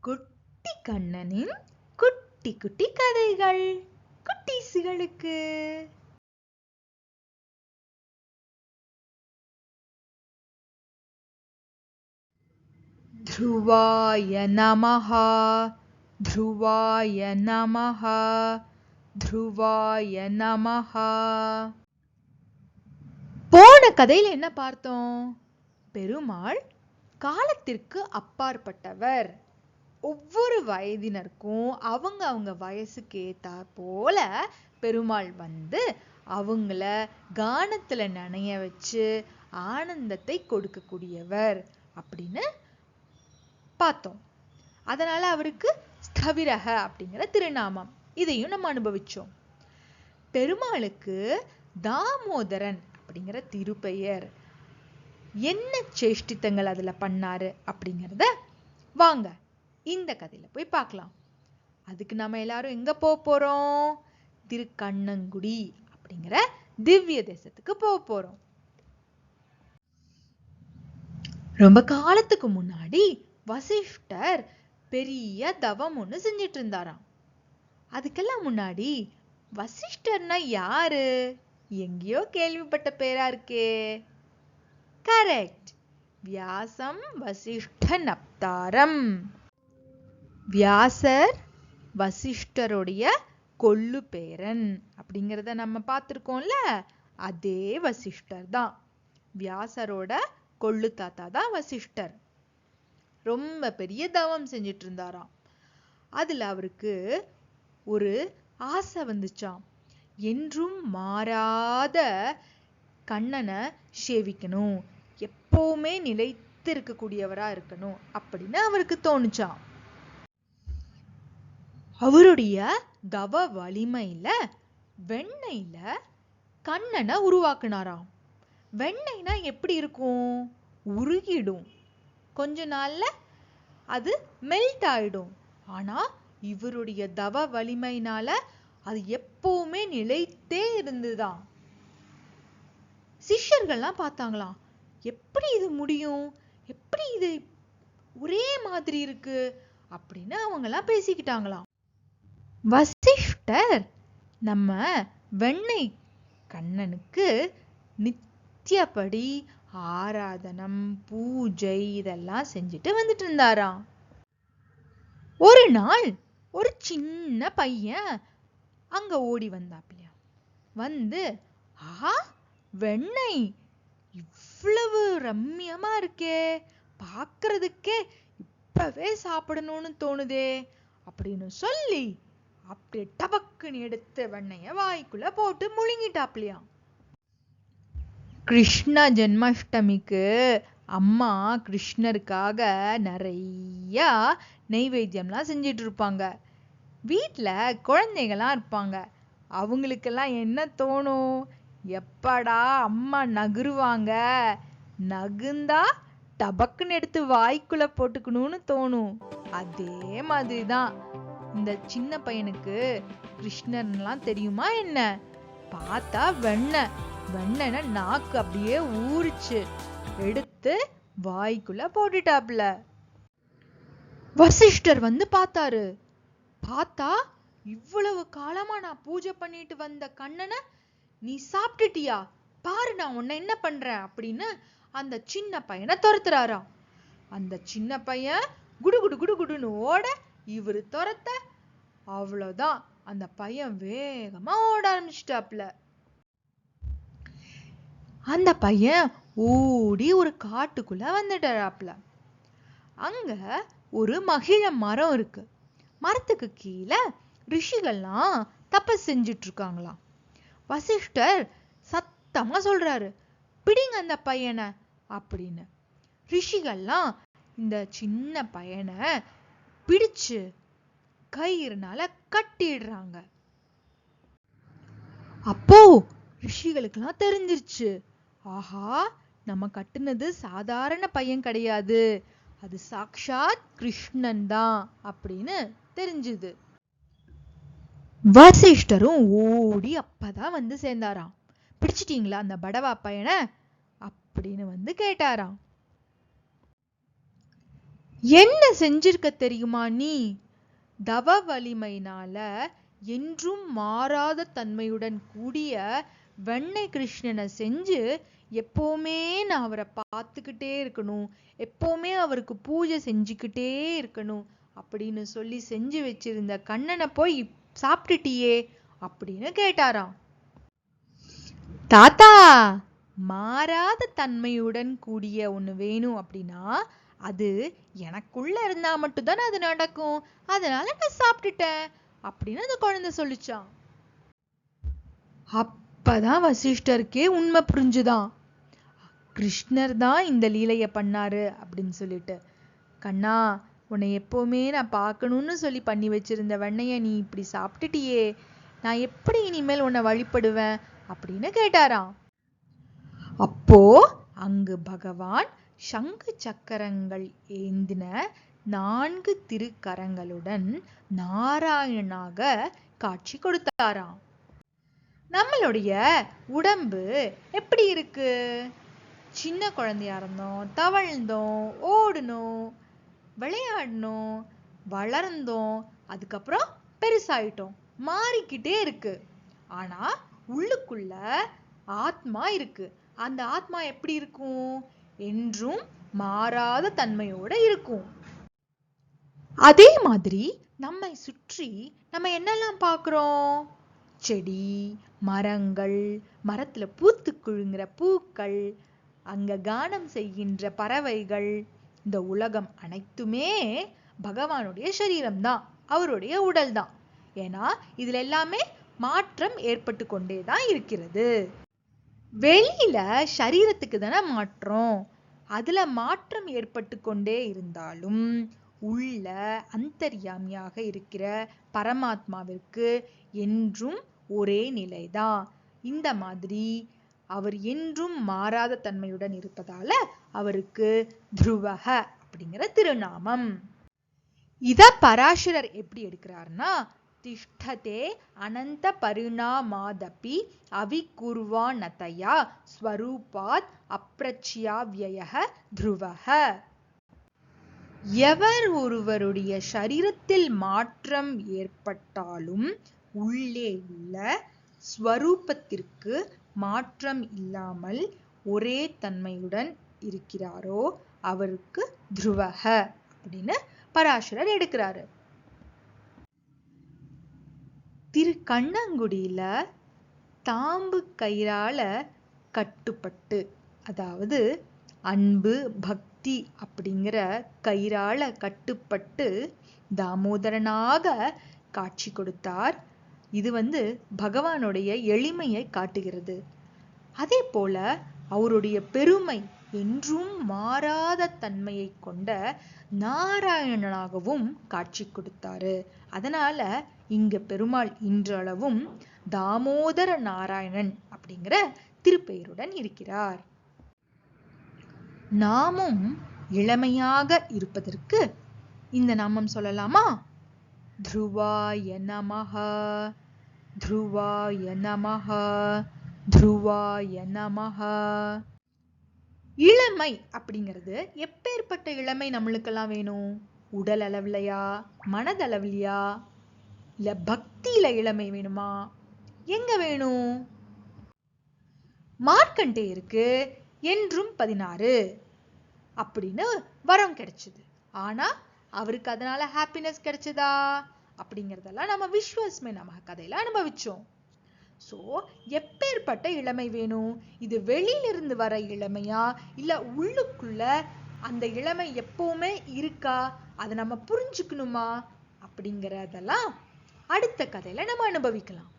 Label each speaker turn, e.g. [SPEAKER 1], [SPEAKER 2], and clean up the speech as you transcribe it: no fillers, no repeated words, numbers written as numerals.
[SPEAKER 1] குட்டி கண்ணனின் குட்டி குட்டி கதைகள் குட்டீசுகளுக்கு. ध्रुवाय नमः ध्रुवाय नमः ध्रुवाय नमः. போன கதையில என்ன பார்த்தோம்? பெருமாள் காலத்திற்கு அப்பாற்பட்டவர். ஒவ்வொரு வயதினருக்கும் அவங்க வயசுக்கு ஏத்தா போல பெருமாள் வந்து அவங்கள கானத்துல நனைய வச்சு ஆனந்தத்தை கொடுக்கக்கூடியவர் அப்படின்னு பார்த்தோம். அதனால அவருக்கு ஸ்தவிரக அப்படிங்கிற திருநாமம். இதையும் நம்ம அனுபவிச்சோம். பெருமாளுக்கு தாமோதரன் அப்படிங்கிற திருப்பெயர். என்ன சேஷ்டித்தங்கள் அதுல பண்ணாரு அப்படிங்கிறத வாங்க இந்த கதையில போய் பார்க்கலாம். அதுக்கு நம்ம எல்லாரும் எங்க போறோம்? திருக்கண்ணங்குடி அப்படிங்கிற திவ்ய தேசத்துக்கு போறோம். ரொம்ப காலத்துக்கு முன்னாடி வசிஷ்டர் பெரிய தவம் ஒண்ணு செஞ்சிட்டு இருந்தாராம். அதுக்கெல்லாம் முன்னாடி வசிஷ்டர்னா யாரு? எங்கேயோ கேள்விப்பட்ட பேரா இருக்கே. கரெக்ட், வியாசம் வசிஷ்ட நப்தாரம். வியாசர் வசிஷ்டருடைய கொள்ளு பேரன் அப்படிங்கிறத நம்ம பார்த்திருக்கோம்ல. அதே வசிஷ்டர் தான். வியாசரோட கொள்ளு தாத்தா தான் வசிஷ்டர். ரொம்ப பெரிய தவம் செஞ்சிட்டு இருந்தாராம். அதுல அவருக்கு ஒரு ஆசை வந்துச்சாம். என்றும் மாறாத கண்ணனை சேவிக்கணும், எப்பவுமே நிலைத்து இருக்கக்கூடியவரா இருக்கணும் அப்படின்னு அவருக்கு தோணுச்சாம். அவருடைய தவ வலிமையில வெண்ணெயில கண்ணனை உருவாக்குனாராம். வெண்ணெய்னா எப்படி இருக்கும்? உருகிடும், கொஞ்ச நாள்ல அது மெல்ட் ஆயிடும். ஆனா இவருடைய தவ வலிமையினால அது எப்பவுமே நிலைத்தே இருந்துதான். சிஷ்யர்கள்லாம் பார்த்தாங்களாம், எப்படி இது முடியும், எப்படி இது ஒரே மாதிரி இருக்கு அப்படின்னு அவங்க எல்லாம் பேசிக்கிட்டாங்களாம். வசிஷ்டர் நம்ம வெண்ணெய் கண்ணனுக்கு நித்தியப்படி ஆராதனம் பூஜை இதெல்லாம் செஞ்சுட்டு வந்துட்டு இருந்தாராம். ஒரு நாள் ஒரு சின்ன பையன் அங்க ஓடி வந்தாப்லையா. வந்து வெண்ணெய் இவ்வளவு ரம்மியமா இருக்கே, பார்க்கறதுக்கே இப்பவே சாப்பிடணும்னு தோணுதே அப்படின்னு சொல்லி அப்படியே டபக்குன்னு எடுத்து வெண்ணெய வாய்க்குள்ள போட்டு முழுங்கிட்டாப்லையா. கிருஷ்ண ஜென்மாஷ்டமிக்கு அம்மா கிருஷ்ணருக்காக நிறைய நெய்வேத்தியம்லாம் செஞ்சிட்டு இருப்பாங்க. வீட்டுல குழந்தைகள்லாம் இருப்பாங்க. அவங்களுக்கெல்லாம் என்ன தோணும்? எப்படா அம்மா நகுருவாங்க, நகுந்தா டபக்குன்னு எடுத்து வாய்க்குள்ள போட்டுக்கணும்னு தோணும். அதே மாதிரிதான் இந்த சின்ன பையனுக்கு கிருஷ்ணர்லாம் தெரியுமா என்ன? பார்த்தா வெண்ணெய்னா நாக்கு அப்படியே ஊறிச்சு, எடுத்து வாய்க்குள்ள போட்டுட்டாப்ல. வசிஷ்டர் வந்து பார்த்தாரு. பார்த்தா இவ்வளவு காலமா நான் பூஜை பண்ணிட்டு வந்த கண்ணனை நீ சாப்பிட்டுட்டியா? பாரு நான் உன்னை என்ன பண்றேன் அப்படின்னு அந்த சின்ன பையனை துரத்துறாராம். அந்த சின்ன பையன் குடு குடு குடு குடுன்னு ஓட, இவரு துரத்த, அவ்வளவுதான் அந்த பையன் வேகமா ஓட ஆரம்பிச்சிட்டாப்ல. அந்த பையன் ஓடி ஒரு காட்டுக்குள்ள வந்துட்டாப்ல. அங்க ஒரு மகிழ மரம் இருக்கு. மரத்துக்கு கீழே ரிஷிகள்லாம் தபஸ் செஞ்சுட்டு இருக்காங்களாம். வசிஷ்டர் சத்தமா சொல்றாரு, பிடிங்க அந்த பையனை அப்படின்னு. ரிஷிகள்லாம் இந்த சின்ன பையனை பிடிச்சு கயிறுனால கட்டிடுறாங்க. அப்போ ரிஷிகளுக்கெல்லாம் தெரிஞ்சிருச்சு, ஆஹா நம்ம கட்டுனது சாதாரண பையன் கிடையாது, அது சாக்ஷாத் கிருஷ்ணன் தான் அப்படின்னு தெரிஞ்சுது. வசிஷ்டரும் ஓடி அப்பதான் வந்து சேர்ந்தாராம். பிடிச்சிட்டீங்களா அந்த படவா பையனை அப்படின்னு வந்து கேட்டாராம். என்ன செஞ்சிருக்க தெரியுமா நீ? தவ வலிமையினால என்றும் மாறாத தன்மையுடன் கூடிய வெண்ணெய் கிருஷ்ணனை செஞ்சு எப்பவுமே நான் அவரை பார்த்துக்கிட்டே இருக்கணும், எப்பவுமே அவருக்கு பூஜை செஞ்சுக்கிட்டே இருக்கணும் அப்படின்னு சொல்லி செஞ்சு வச்சிருந்த கண்ணனை போய் சாப்பிட்டுட்டியே அப்படின்னு கேட்டாராம். தாத்தா, மாறாத தன்மையுடன் கூடிய ஒண்ணு வேணும் அப்படின்னா அது எனக்குள்ள இருந்தா மட்டும்தானே அது நடக்கும், அதனால நான் சாப்பிட்டுட்டேன் அப்படின்னு அந்த குழந்தை சொல்லிச்சான். அப்பதான் வசிஷ்டருக்கே உண்மை புரிஞ்சுதான், கிருஷ்ணர் தான் இந்த லீலைய பண்ணாரு அப்படின்னு சொல்லிட்டு. கண்ணா, உன்னை எப்பவுமே நான் பார்க்கணும்னு சொல்லி பண்ணி வச்சிருந்த வெண்ணைய நீ இப்படி சாப்பிட்டுட்டியே, நான் எப்படி இனிமேல் உன்னை வழிபடுவேன் அப்படின்னு கேட்டாராம். அப்போ அங்கு பகவான் சங்கு சக்கரங்கள் ஏந்தின 4 திருக்கரங்களுடன் நாராயணனாக காட்சி கொடுத்தாராம். நம்மளுடைய உடம்பு எப்படி இருக்கு? சின்ன குழந்தையா இருந்தோம், தவழ்ந்தோம், ஓடணும், விளையாடணும், வளர்ந்தோம், அதுக்கப்புறம் பெருசாயிட்டோம், மாறிக்கிட்டே இருக்கு. ஆனா உள்ளுக்குள்ள ஆத்மா இருக்கு. அந்த ஆத்மா எப்படி இருக்கும்? என்றும் மாறாத தன்மையோட இருக்கும். அதே மாதிரி நம்மை சுற்றி நம்ம என்னெல்லாம் பார்க்கிறோம்? செடி, மரங்கள், மரத்துல பூத்து குலுங்குற பூக்கள், அங்க கானம் செய்கின்ற பறவைகள், இந்த உலகம் அனைத்துமே பகவானுடைய சரீரம் தான், அவருடைய உடல் தான். ஏன்னா இதுல எல்லாமே மாற்றம் ஏற்பட்டு கொண்டேதான் இருக்கிறது. வெளியில சரீரத்துக்கு தானே மாற்றம், அதுல மாற்றம் ஏற்பட்டு கொண்டே இருந்தாலும் உள்ள அந்தர்யாமியாக இருக்கிற பரமாத்மாவிற்கு என்றும் ஒரே நிலைதான். இந்த மாதிரி அவர் என்றும் மாறாத தன்மையுடன் இருப்பதால அவருக்கு துருவக அப்படிங்கிற திருநாமம். இத பராசரர் எப்படி எடுக்கிறார்னா, திஷ்டதே அனந்த பரிணாமாதபி அவிகுர்வானதயா ஸ்வரூபாத் அப்ரச்யாவ்யயः துருவக. எவர் ஒருவருடைய சரீரத்தில் மாற்றம் ஏற்பட்டாலும் உள்ளே உள்ள ஸ்வரூபத்திற்கு மாற்றம் இல்லாமல் ஒரே தன்மையுடன் இருக்கிறாரோ அவருக்கு துருவக அப்படின்னு பராசரர் எடுக்கிறாரு. திருக்கண்ணங்குடியில தாம்பு கயிறால கட்டுப்பட்டு, அதாவது அன்பு பக்தி அப்படிங்கிற கயிறால கட்டுப்பட்டு தாமோதரனாக காட்சி கொடுத்தார். இது பகவானுடைய எளிமையை காட்டுகிறது. அதே போல அவருடைய பெருமை என்றும் மாறாத தன்மையை கொண்ட நாராயணனாகவும் காட்சி கொடுத்தாரு. அதனால இங்க பெருமாள் இன்றளவும் தாமோதர நாராயணன் அப்படிங்கிற திருப்பெயருடன் இருக்கிறார். நாமும் இளமையாக இருப்பதற்கு இந்த நாமம் சொல்லலாமா? த்ருவாய நமஹ, த்ருவாய நமஹ, த்ருவாய நமஹ. இளமை அப்படிங்கிறது எப்பேற்பட்ட இளமை நம்மளுக்கெல்லாம் வேணும்? உடல் அளவுலையா, மனதளவுலையா, இல்ல பக்தியில இளமை வேணுமா? எங்க வேணும்? மார்க்கண்டேயருக்கு என்றும் 16 அப்படின்னு வரம் கிடைச்சது. ஆனா அவருக்கு அதனால ஹாப்பினஸ் கிடைச்சதா அப்படிங்கறதெல்லாம் நம்ம விஸ்வாஸ்மே நம கதையில அனுபவிச்சோம். சோ எப்பேற்பட்ட இளமை வேணும்? இது வெளியிலிருந்து வர இளமையா, இல்ல உள்ளுக்குள்ள அந்த இளமை எப்பவுமே இருக்கா, அதை நம்ம புரிஞ்சுக்கணுமா அப்படிங்கறதெல்லாம் அடுத்த கதையில நம்ம அனுபவிக்கலாம்.